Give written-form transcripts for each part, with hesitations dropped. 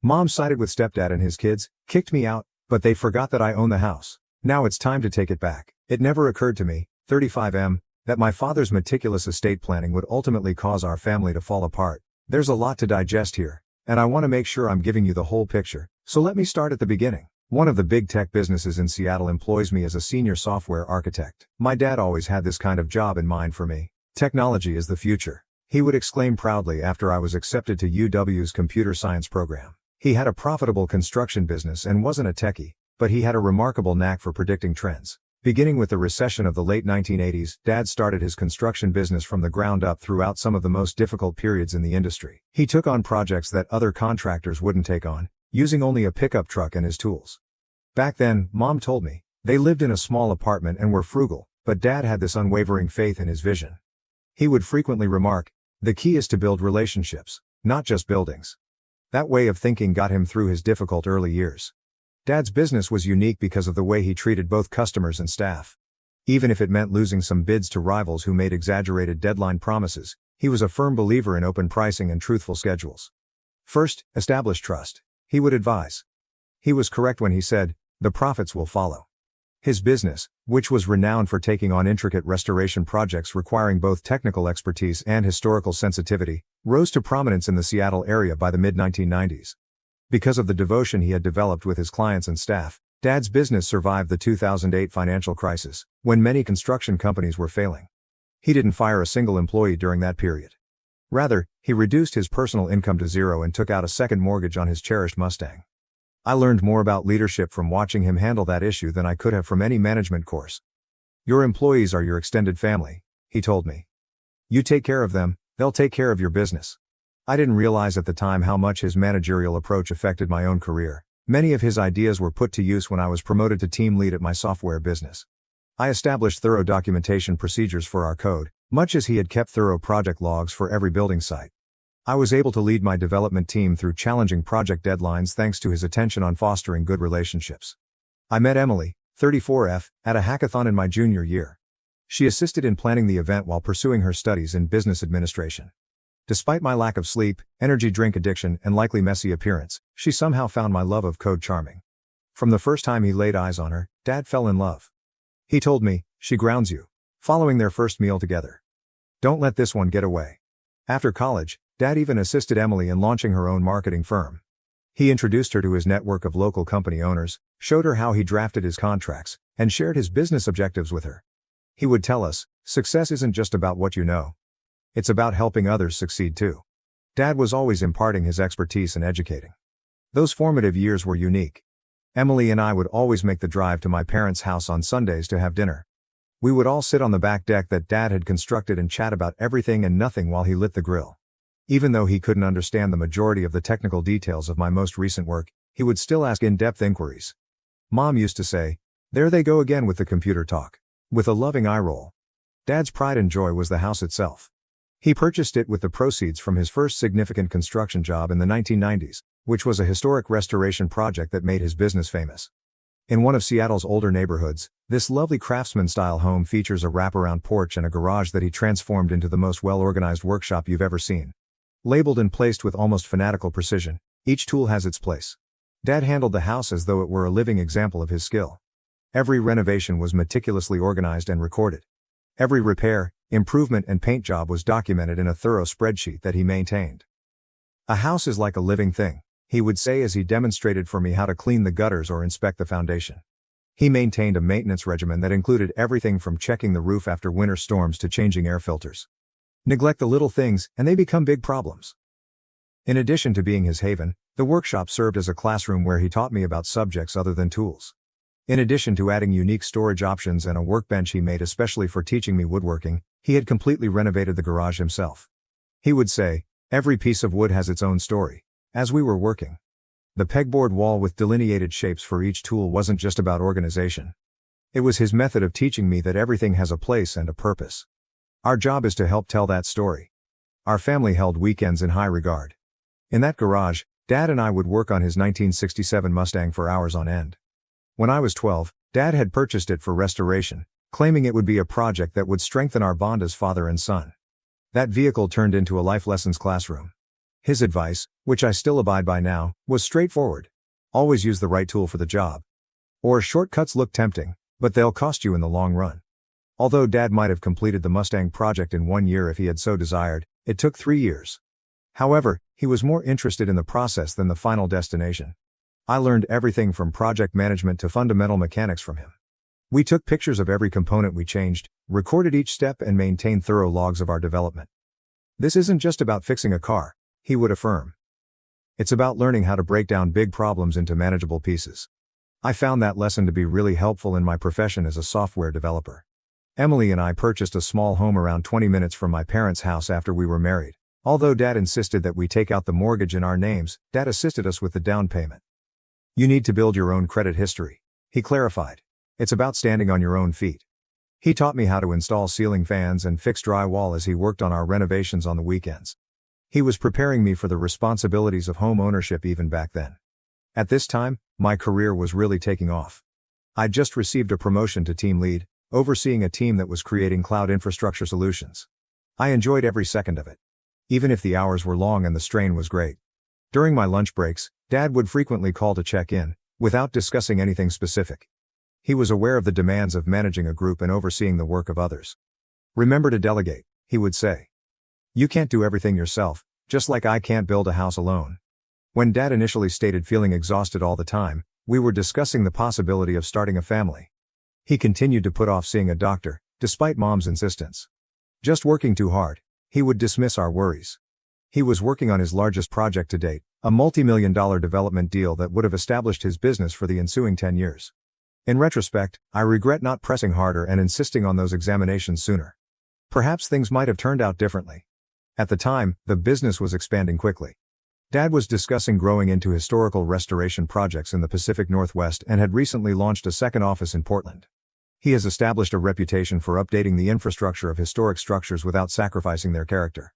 Mom sided with stepdad and his kids, kicked me out, but they forgot that I own the house. Now it's time to take it back. It never occurred to me, 35M, that my father's meticulous estate planning would ultimately cause our family to fall apart. There's a lot to digest here, and I want to make sure I'm giving you the whole picture, so let me start at the beginning. One of the big tech businesses in Seattle employs me as a senior software architect. My dad always had this kind of job in mind for me. Technology is the future, he would exclaim proudly after I was accepted to UW's computer science program. He had a profitable construction business and wasn't a techie, but he had a remarkable knack for predicting trends. Beginning with the recession of the late 1980s, Dad started his construction business from the ground up throughout some of the most difficult periods in the industry. He took on projects that other contractors wouldn't take on, using only a pickup truck and his tools. Back then, Mom told me, they lived in a small apartment and were frugal, but Dad had this unwavering faith in his vision. He would frequently remark, "The key is to build relationships, not just buildings." That way of thinking got him through his difficult early years. Dad's business was unique because of the way he treated both customers and staff. Even if it meant losing some bids to rivals who made exaggerated deadline promises, he was a firm believer in open pricing and truthful schedules. First, establish trust, he would advise. He was correct when he said, "The profits will follow." His business, which was renowned for taking on intricate restoration projects requiring both technical expertise and historical sensitivity, rose to prominence in the Seattle area by the mid-1990s. Because of the devotion he had developed with his clients and staff, Dad's business survived the 2008 financial crisis, when many construction companies were failing. He didn't fire a single employee during that period. Rather, he reduced his personal income to zero and took out a second mortgage on his cherished Mustang. I learned more about leadership from watching him handle that issue than I could have from any management course. "Your employees are your extended family," he told me. "You take care of them, they'll take care of your business." I didn't realize at the time how much his managerial approach affected my own career. Many of his ideas were put to use when I was promoted to team lead at my software business. I established thorough documentation procedures for our code, much as he had kept thorough project logs for every building site. I was able to lead my development team through challenging project deadlines thanks to his attention on fostering good relationships. I met Emily, 34F, at a hackathon in my junior year. She assisted in planning the event while pursuing her studies in business administration. Despite my lack of sleep, energy drink addiction, and likely messy appearance, she somehow found my love of code charming. From the first time he laid eyes on her, Dad fell in love. He told me, "She grounds you." Following their first meal together. "Don't let this one get away." After college, Dad even assisted Emily in launching her own marketing firm. He introduced her to his network of local company owners, showed her how he drafted his contracts, and shared his business objectives with her. He would tell us, "Success isn't just about what you know. It's about helping others succeed too." Dad was always imparting his expertise and educating. Those formative years were unique. Emily and I would always make the drive to my parents' house on Sundays to have dinner. We would all sit on the back deck that Dad had constructed and chat about everything and nothing while he lit the grill. Even though he couldn't understand the majority of the technical details of my most recent work, he would still ask in-depth inquiries. Mom used to say, "There they go again with the computer talk," with a loving eye roll. Dad's pride and joy was the house itself. He purchased it with the proceeds from his first significant construction job in the 1990s, which was a historic restoration project that made his business famous. In one of Seattle's older neighborhoods, this lovely craftsman-style home features a wraparound porch and a garage that he transformed into the most well-organized workshop you've ever seen. Labeled and placed with almost fanatical precision, each tool has its place. Dad handled the house as though it were a living example of his skill. Every renovation was meticulously organized and recorded. Every repair, improvement and paint job was documented in a thorough spreadsheet that he maintained. "A house is like a living thing," he would say as he demonstrated for me how to clean the gutters or inspect the foundation. He maintained a maintenance regimen that included everything from checking the roof after winter storms to changing air filters. Neglect the little things, and they become big problems. In addition to being his haven, the workshop served as a classroom where he taught me about subjects other than tools. In addition to adding unique storage options and a workbench he made especially for teaching me woodworking, he had completely renovated the garage himself. He would say, "Every piece of wood has its own story," as we were working. The pegboard wall with delineated shapes for each tool wasn't just about organization. It was his method of teaching me that everything has a place and a purpose. Our job is to help tell that story. Our family held weekends in high regard. In that garage, Dad and I would work on his 1967 Mustang for hours on end. When I was 12, Dad had purchased it for restoration, claiming it would be a project that would strengthen our bond as father and son. That vehicle turned into a life lessons classroom. His advice, which I still abide by now, was straightforward. Always use the right tool for the job. Or shortcuts look tempting, but they'll cost you in the long run. Although Dad might have completed the Mustang project in 1 year if he had so desired, it took 3 years. However, he was more interested in the process than the final destination. I learned everything from project management to fundamental mechanics from him. We took pictures of every component we changed, recorded each step and maintained thorough logs of our development. This isn't just about fixing a car, he would affirm. It's about learning how to break down big problems into manageable pieces. I found that lesson to be really helpful in my profession as a software developer. Emily and I purchased a small home around 20 minutes from my parents' house after we were married. Although Dad insisted that we take out the mortgage in our names, Dad assisted us with the down payment. You need to build your own credit history, he clarified. It's about standing on your own feet. He taught me how to install ceiling fans and fix drywall as he worked on our renovations on the weekends. He was preparing me for the responsibilities of home ownership even back then. At this time, my career was really taking off. I'd just received a promotion to team lead, overseeing a team that was creating cloud infrastructure solutions. I enjoyed every second of it. Even if the hours were long and the strain was great. During my lunch breaks, Dad would frequently call to check in, without discussing anything specific. He was aware of the demands of managing a group and overseeing the work of others. Remember to delegate, he would say. You can't do everything yourself, just like I can't build a house alone. When Dad initially stated feeling exhausted all the time, we were discussing the possibility of starting a family. He continued to put off seeing a doctor, despite Mom's insistence. Just working too hard, he would dismiss our worries. He was working on his largest project to date, a multi-million-dollar development deal that would have established his business for the ensuing 10 years. In retrospect, I regret not pressing harder and insisting on those examinations sooner. Perhaps things might have turned out differently. At the time, the business was expanding quickly. Dad was discussing growing into historical restoration projects in the Pacific Northwest and had recently launched a second office in Portland. He has established a reputation for updating the infrastructure of historic structures without sacrificing their character.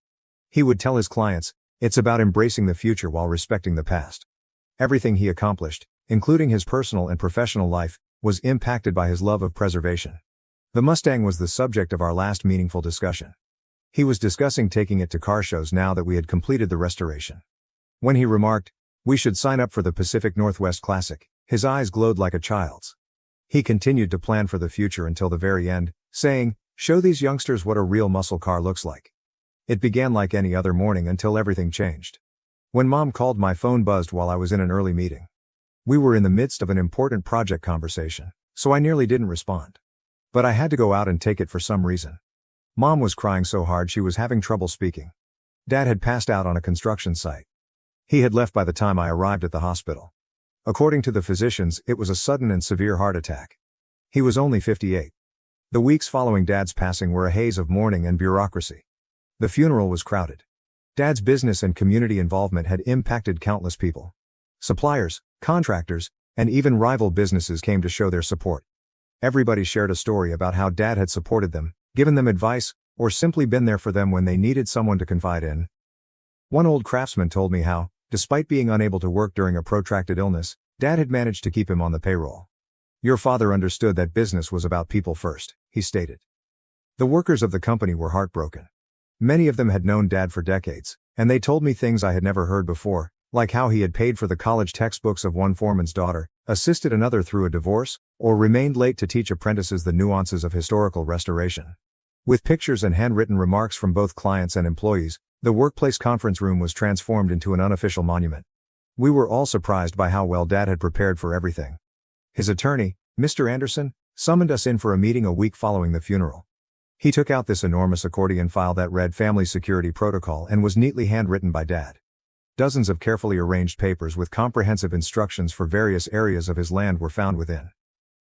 He would tell his clients, it's about embracing the future while respecting the past. Everything he accomplished, including his personal and professional life, was impacted by his love of preservation. The Mustang was the subject of our last meaningful discussion. He was discussing taking it to car shows now that we had completed the restoration. When he remarked, we should sign up for the Pacific Northwest Classic, his eyes glowed like a child's. He continued to plan for the future until the very end, saying, show these youngsters what a real muscle car looks like. It began like any other morning until everything changed. When Mom called, my phone buzzed while I was in an early meeting. We were in the midst of an important project conversation, so I nearly didn't respond. But I had to go out and take it for some reason. Mom was crying so hard she was having trouble speaking. Dad had passed out on a construction site. He had left by the time I arrived at the hospital. According to the physicians, it was a sudden and severe heart attack. He was only 58. The weeks following Dad's passing were a haze of mourning and bureaucracy. The funeral was crowded. Dad's business and community involvement had impacted countless people. Suppliers, contractors, and even rival businesses came to show their support. Everybody shared a story about how Dad had supported them, given them advice, or simply been there for them when they needed someone to confide in. One old craftsman told me how, despite being unable to work during a protracted illness, Dad had managed to keep him on the payroll. Your father understood that business was about people first, he stated. The workers of the company were heartbroken. Many of them had known Dad for decades, and they told me things I had never heard before, like how he had paid for the college textbooks of one foreman's daughter, assisted another through a divorce, or remained late to teach apprentices the nuances of historical restoration. With pictures and handwritten remarks from both clients and employees, the workplace conference room was transformed into an unofficial monument. We were all surprised by how well Dad had prepared for everything. His attorney, Mr. Anderson, summoned us in for a meeting a week following the funeral. He took out this enormous accordion file that read Family Security Protocol and was neatly handwritten by Dad. Dozens of carefully arranged papers with comprehensive instructions for various areas of his land were found within.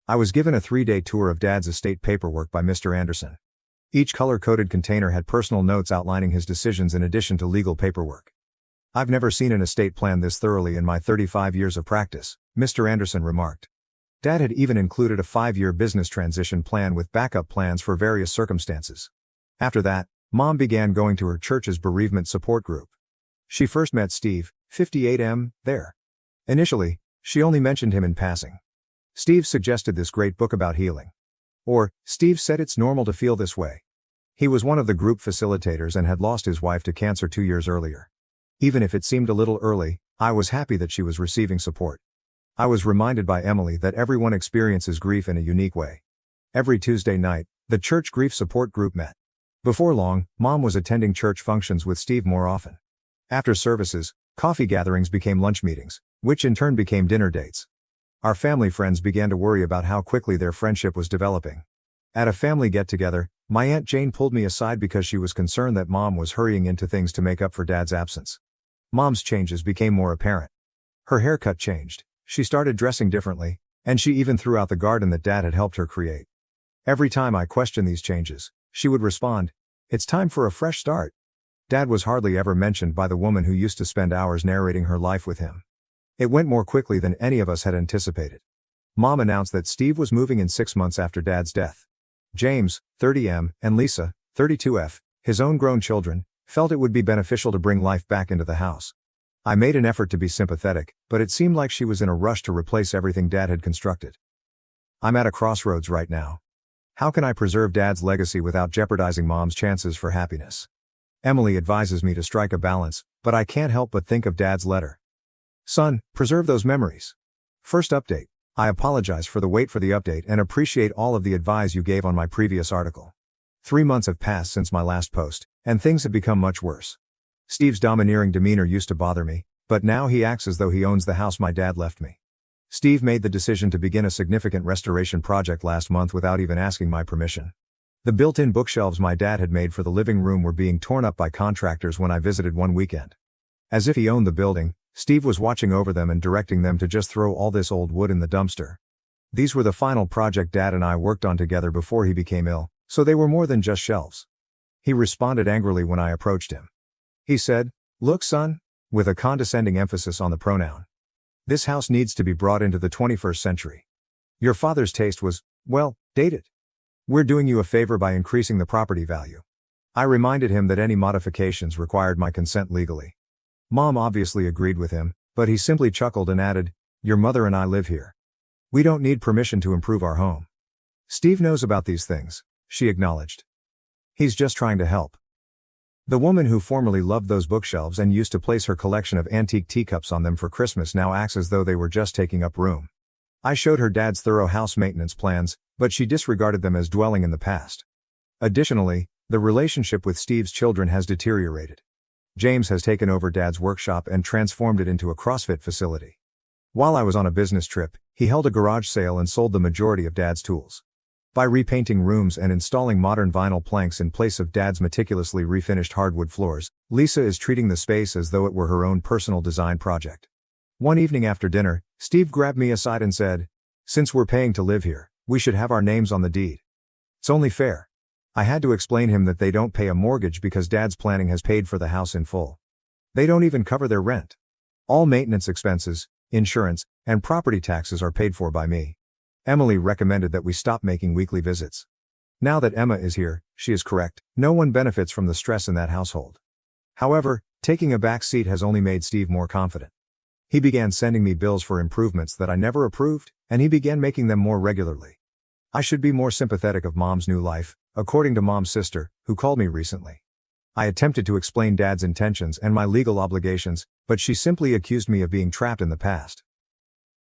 I was given a 3-day tour of Dad's estate paperwork by Mr. Anderson. Each color-coded container had personal notes outlining his decisions in addition to legal paperwork. I've never seen an estate plan this thoroughly in my 35 years of practice, Mr. Anderson remarked. Dad had even included a 5-year business transition plan with backup plans for various circumstances. After that, Mom began going to her church's bereavement support group. She first met Steve, 58M, there. Initially, she only mentioned him in passing. Steve suggested this great book about healing. Or, Steve said it's normal to feel this way. He was one of the group facilitators and had lost his wife to cancer 2 years earlier. Even if it seemed a little early, I was happy that she was receiving support. I was reminded by Emily that everyone experiences grief in a unique way. Every Tuesday night, the church grief support group met. Before long, Mom was attending church functions with Steve more often. After services, coffee gatherings became lunch meetings, which in turn became dinner dates. Our family friends began to worry about how quickly their friendship was developing. At a family get-together, my Aunt Jane pulled me aside because she was concerned that Mom was hurrying into things to make up for Dad's absence. Mom's changes became more apparent. Her haircut changed, she started dressing differently, and she even threw out the garden that Dad had helped her create. Every time I questioned these changes, she would respond, "It's time for a fresh start." Dad was hardly ever mentioned by the woman who used to spend hours narrating her life with him. It went more quickly than any of us had anticipated. Mom announced that Steve was moving in 6 months after Dad's death. James, 30M, and Lisa, 32F, his own grown children, felt it would be beneficial to bring life back into the house. I made an effort to be sympathetic, but it seemed like she was in a rush to replace everything Dad had constructed. I'm at a crossroads right now. How can I preserve Dad's legacy without jeopardizing Mom's chances for happiness? Emily advises me to strike a balance, but I can't help but think of Dad's letter. "Son, preserve those memories." First update. I apologize for the wait for the update and appreciate all of the advice you gave on my previous article. 3 months have passed since my last post, and things have become much worse. Steve's domineering demeanor used to bother me, but now he acts as though he owns the house my dad left me. Steve made the decision to begin a significant restoration project last month without even asking my permission. The built-in bookshelves my dad had made for the living room were being torn up by contractors when I visited one weekend. As if he owned the building, Steve was watching over them and directing them to just throw all this old wood in the dumpster. These were the final project Dad and I worked on together before he became ill, so they were more than just shelves. He responded angrily when I approached him. He said, "Look, son," with a condescending emphasis on the pronoun. "This house needs to be brought into the 21st century. Your father's taste was, well, dated. We're doing you a favor by increasing the property value." I reminded him that any modifications required my consent legally. Mom obviously agreed with him, but he simply chuckled and added, "Your mother and I live here. We don't need permission to improve our home." "Steve knows about these things," she acknowledged. "He's just trying to help." The woman who formerly loved those bookshelves and used to place her collection of antique teacups on them for Christmas now acts as though they were just taking up room. I showed her Dad's thorough house maintenance plans, but she disregarded them as dwelling in the past. Additionally, the relationship with Steve's children has deteriorated. James has taken over Dad's workshop and transformed it into a CrossFit facility. While I was on a business trip, he held a garage sale and sold the majority of Dad's tools. By repainting rooms and installing modern vinyl planks in place of Dad's meticulously refinished hardwood floors, Lisa is treating the space as though it were her own personal design project. One evening after dinner, Steve grabbed me aside and said, "Since we're paying to live here, we should have our names on the deed. It's only fair." I had to explain him that they don't pay a mortgage because Dad's planning has paid for the house in full. They don't even cover their rent. All maintenance expenses, insurance, and property taxes are paid for by me. Emily recommended that we stop making weekly visits. Now that Emma is here, she is correct, no one benefits from the stress in that household. However, taking a back seat has only made Steve more confident. He began sending me bills for improvements that I never approved, and he began making them more regularly. I should be more sympathetic of Mom's new life, according to Mom's sister, who called me recently. I attempted to explain Dad's intentions and my legal obligations, but she simply accused me of being trapped in the past.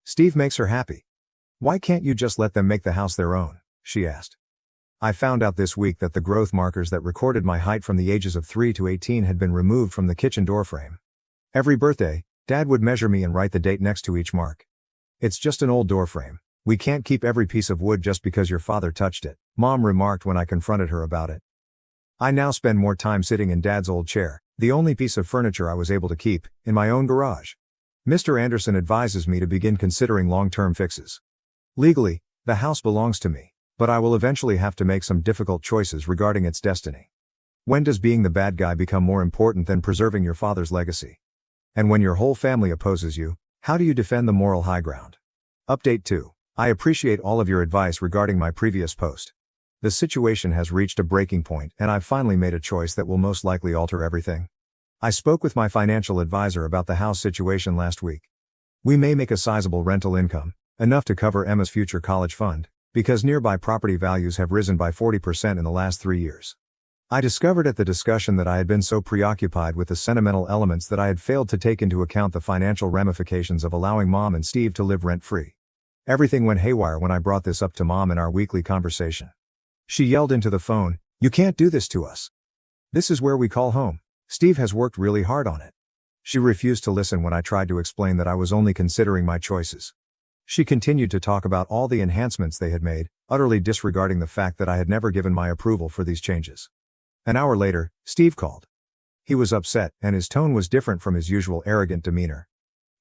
"Steve makes her happy. Why can't you just let them make the house their own?" she asked. I found out this week that the growth markers that recorded my height from the ages of 3 to 18 had been removed from the kitchen door frame. Every birthday, Dad would measure me and write the date next to each mark. "It's just an old door frame. We can't keep every piece of wood just because your father touched it," Mom remarked when I confronted her about it. I now spend more time sitting in Dad's old chair, the only piece of furniture I was able to keep, in my own garage. Mr. Anderson advises me to begin considering long-term fixes. Legally, the house belongs to me, but I will eventually have to make some difficult choices regarding its destiny. When does being the bad guy become more important than preserving your father's legacy? And when your whole family opposes you, how do you defend the moral high ground? Update 2. I appreciate all of your advice regarding my previous post. The situation has reached a breaking point and I've finally made a choice that will most likely alter everything. I spoke with my financial advisor about the house situation last week. We may make a sizable rental income, enough to cover Emma's future college fund, because nearby property values have risen by 40% in the last 3 years. I discovered at the discussion that I had been so preoccupied with the sentimental elements that I had failed to take into account the financial ramifications of allowing Mom and Steve to live rent-free. Everything went haywire when I brought this up to Mom in our weekly conversation. She yelled into the phone, "You can't do this to us. This is where we call home. Steve has worked really hard on it." She refused to listen when I tried to explain that I was only considering my choices. She continued to talk about all the enhancements they had made, utterly disregarding the fact that I had never given my approval for these changes. An hour later, Steve called. He was upset, and his tone was different from his usual arrogant demeanor.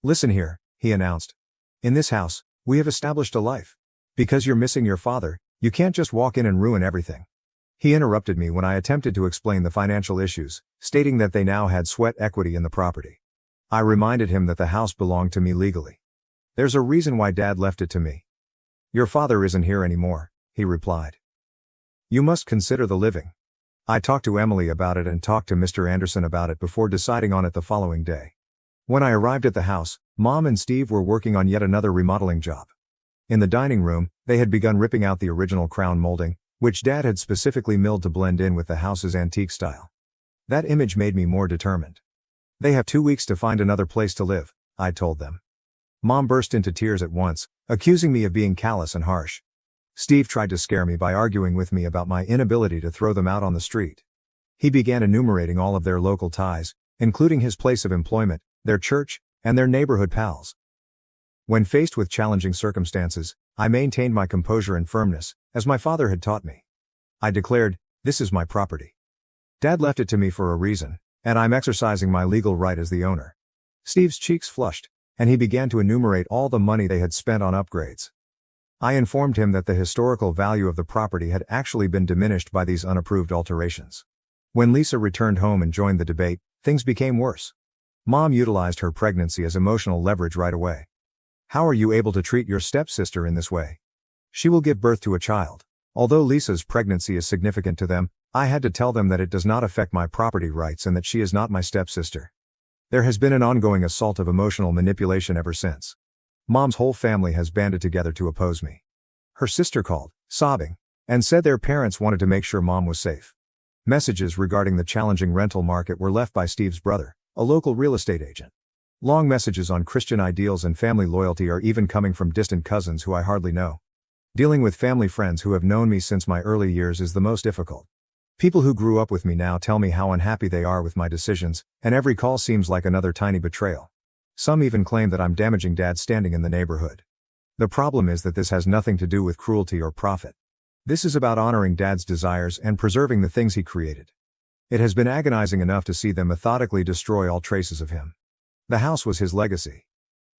"Listen here," he announced. "In this house, we have established a life. Because you're missing your father, you can't just walk in and ruin everything." He interrupted me when I attempted to explain the financial issues, stating that they now had sweat equity in the property. I reminded him that the house belonged to me legally. "There's a reason why Dad left it to me." "Your father isn't here anymore," he replied. "You must consider the living." I talked to Emily about it and talked to Mr. Anderson about it before deciding on it the following day. When I arrived at the house, Mom and Steve were working on yet another remodeling job. In the dining room, they had begun ripping out the original crown molding, which Dad had specifically milled to blend in with the house's antique style. That image made me more determined. "They have 2 weeks to find another place to live," I told them. Mom burst into tears at once, accusing me of being callous and harsh. Steve tried to scare me by arguing with me about my inability to throw them out on the street. He began enumerating all of their local ties, including his place of employment, their church, and their neighborhood pals. When faced with challenging circumstances, I maintained my composure and firmness, as my father had taught me. I declared, "This is my property. Dad left it to me for a reason, and I'm exercising my legal right as the owner." Steve's cheeks flushed, and he began to enumerate all the money they had spent on upgrades. I informed him that the historical value of the property had actually been diminished by these unapproved alterations. When Lisa returned home and joined the debate, things became worse. Mom utilized her pregnancy as emotional leverage right away. "How are you able to treat your stepsister in this way? She will give birth to a child." Although Lisa's pregnancy is significant to them, I had to tell them that it does not affect my property rights and that she is not my stepsister. There has been an ongoing assault of emotional manipulation ever since. Mom's whole family has banded together to oppose me. Her sister called, sobbing, and said their parents wanted to make sure Mom was safe. Messages regarding the challenging rental market were left by Steve's brother, a local real estate agent. Long messages on Christian ideals and family loyalty are even coming from distant cousins who I hardly know. Dealing with family friends who have known me since my early years is the most difficult. People who grew up with me now tell me how unhappy they are with my decisions, and every call seems like another tiny betrayal. Some even claim that I'm damaging Dad's standing in the neighborhood. The problem is that this has nothing to do with cruelty or profit. This is about honoring Dad's desires and preserving the things he created. It has been agonizing enough to see them methodically destroy all traces of him. The house was his legacy.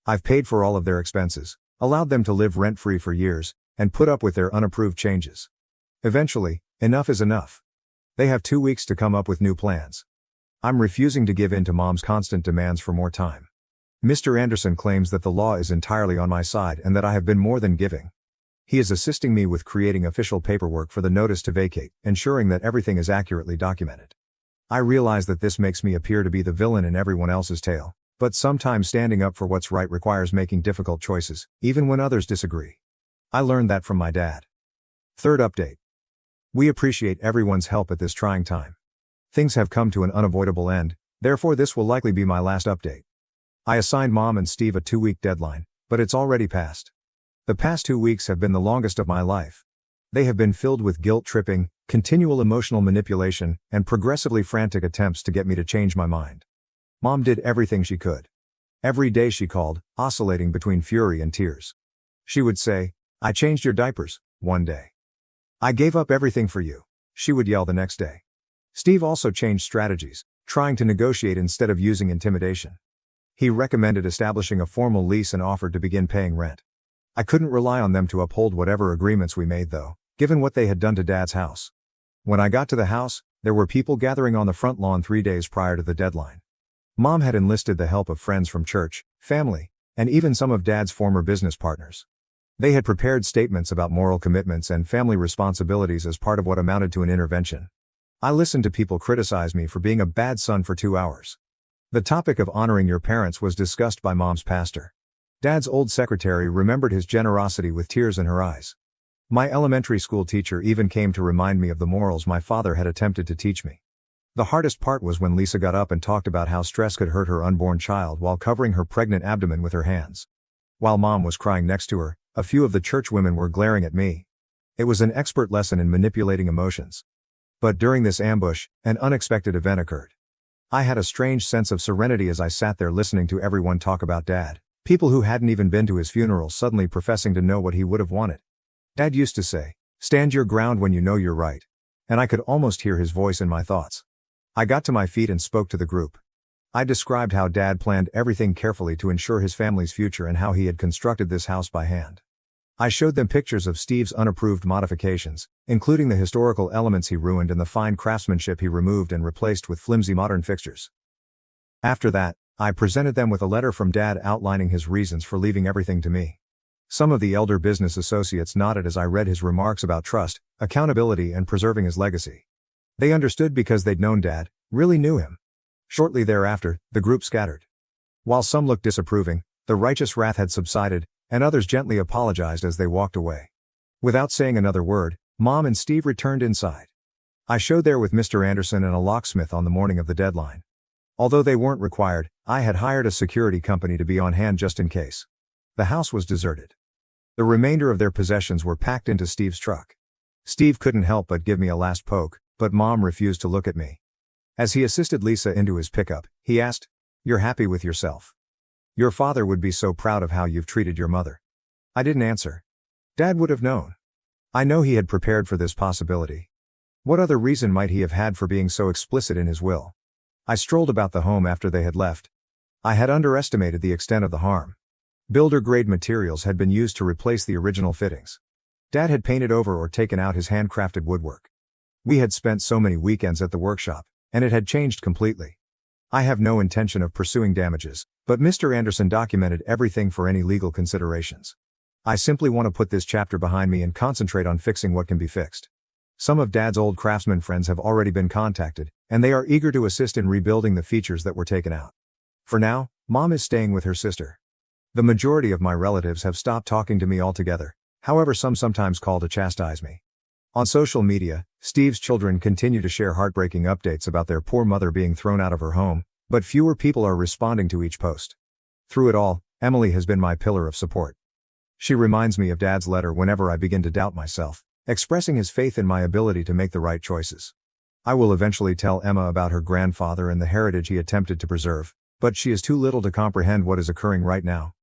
I've paid for all of their expenses, allowed them to live rent-free for years, and put up with their unapproved changes. Eventually, enough is enough. They have 2 weeks to come up with new plans. I'm refusing to give in to Mom's constant demands for more time. Mr. Anderson claims that the law is entirely on my side and that I have been more than giving. He is assisting me with creating official paperwork for the notice to vacate, ensuring that everything is accurately documented. I realize that this makes me appear to be the villain in everyone else's tale, but sometimes standing up for what's right requires making difficult choices, even when others disagree. I learned that from my dad. Third update. We appreciate everyone's help at this trying time. Things have come to an unavoidable end, therefore this will likely be my last update. I assigned Mom and Steve a 2-week deadline, but it's already passed. The past 2 weeks have been the longest of my life. They have been filled with guilt-tripping, continual emotional manipulation, and progressively frantic attempts to get me to change my mind. Mom did everything she could. Every day she called, oscillating between fury and tears. She would say, "I changed your diapers," one day. "I gave up everything for you," she would yell the next day. Steve also changed strategies, trying to negotiate instead of using intimidation. He recommended establishing a formal lease and offered to begin paying rent. I couldn't rely on them to uphold whatever agreements we made though, given what they had done to Dad's house. When I got to the house, there were people gathering on the front lawn 3 days prior to the deadline. Mom had enlisted the help of friends from church, family, and even some of Dad's former business partners. They had prepared statements about moral commitments and family responsibilities as part of what amounted to an intervention. I listened to people criticize me for being a bad son for 2 hours. The topic of honoring your parents was discussed by Mom's pastor. Dad's old secretary remembered his generosity with tears in her eyes. My elementary school teacher even came to remind me of the morals my father had attempted to teach me. The hardest part was when Lisa got up and talked about how stress could hurt her unborn child while covering her pregnant abdomen with her hands. While Mom was crying next to her, a few of the church women were glaring at me. It was an expert lesson in manipulating emotions. But during this ambush, an unexpected event occurred. I had a strange sense of serenity as I sat there listening to everyone talk about Dad. People who hadn't even been to his funeral suddenly professing to know what he would have wanted. Dad used to say, "Stand your ground when you know you're right." And I could almost hear his voice in my thoughts. I got to my feet and spoke to the group. I described how Dad planned everything carefully to ensure his family's future and how he had constructed this house by hand. I showed them pictures of Steve's unapproved modifications, including the historical elements he ruined and the fine craftsmanship he removed and replaced with flimsy modern fixtures. After that, I presented them with a letter from Dad outlining his reasons for leaving everything to me. Some of the elder business associates nodded as I read his remarks about trust, accountability, and preserving his legacy. They understood because they'd known Dad, really knew him. Shortly thereafter, the group scattered. While some looked disapproving, the righteous wrath had subsided, and others gently apologized as they walked away. Without saying another word, Mom and Steve returned inside. I showed there with Mr. Anderson and a locksmith on the morning of the deadline. Although they weren't required, I had hired a security company to be on hand just in case. The house was deserted. The remainder of their possessions were packed into Steve's truck. Steve couldn't help but give me a last poke, but Mom refused to look at me. As he assisted Lisa into his pickup, he asked, "You're happy with yourself? Your father would be so proud of how you've treated your mother." I didn't answer. Dad would have known. I know he had prepared for this possibility. What other reason might he have had for being so explicit in his will? I strolled about the home after they had left. I had underestimated the extent of the harm. Builder-grade materials had been used to replace the original fittings. Dad had painted over or taken out his handcrafted woodwork. We had spent so many weekends at the workshop, and it had changed completely. I have no intention of pursuing damages, but Mr. Anderson documented everything for any legal considerations. I simply want to put this chapter behind me and concentrate on fixing what can be fixed. Some of Dad's old craftsman friends have already been contacted, and they are eager to assist in rebuilding the features that were taken out. For now, Mom is staying with her sister. The majority of my relatives have stopped talking to me altogether, however some sometimes call to chastise me. On social media, Steve's children continue to share heartbreaking updates about their poor mother being thrown out of her home, but fewer people are responding to each post. Through it all, Emily has been my pillar of support. She reminds me of Dad's letter whenever I begin to doubt myself, expressing his faith in my ability to make the right choices. I will eventually tell Emma about her grandfather and the heritage he attempted to preserve, but she is too little to comprehend what is occurring right now.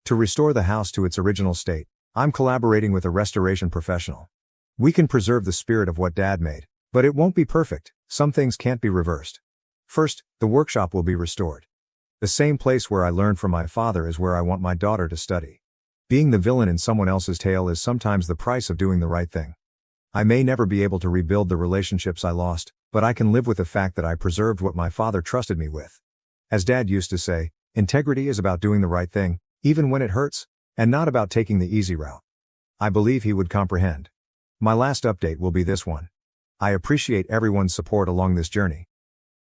To restore the house to its original state, I'm collaborating with a restoration professional. We can preserve the spirit of what Dad made, but it won't be perfect. Some things can't be reversed. First, the workshop will be restored. The same place where I learned from my father is where I want my daughter to study. Being the villain in someone else's tale is sometimes the price of doing the right thing. I may never be able to rebuild the relationships I lost, but I can live with the fact that I preserved what my father trusted me with. As Dad used to say, integrity is about doing the right thing, even when it hurts, and not about taking the easy route. I believe he would comprehend. My last update will be this one. I appreciate everyone's support along this journey.